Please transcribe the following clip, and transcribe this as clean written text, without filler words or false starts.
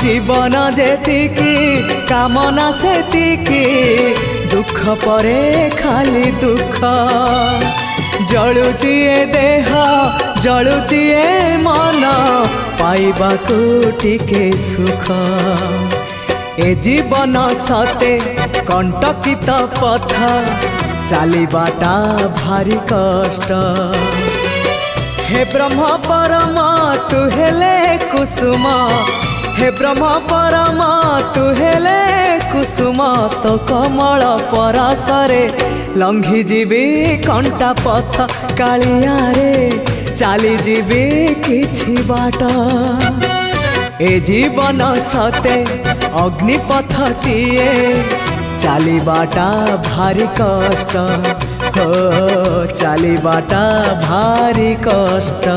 जीवन जेतिकी कामना सेतिकी दुख परे खाली दुख जलुची ए देह जलुची ए मन पाइबाकू टिके सुख ए जीवन सते कंटकित पथ चलिबाटा भारी कष्ट हे ब्रह्म परम तू हेले कुसुम हे ब्रह्म परम तू हेले कुसुम तो कमल परसरे लंघी जीवी कंटा पथ कालिया रे चली जीवी किछि बाट ए जीवन सते अग्निपथटीए चलिबाटा भारी कष्ट हो चलिबाटा भारी कष्ट।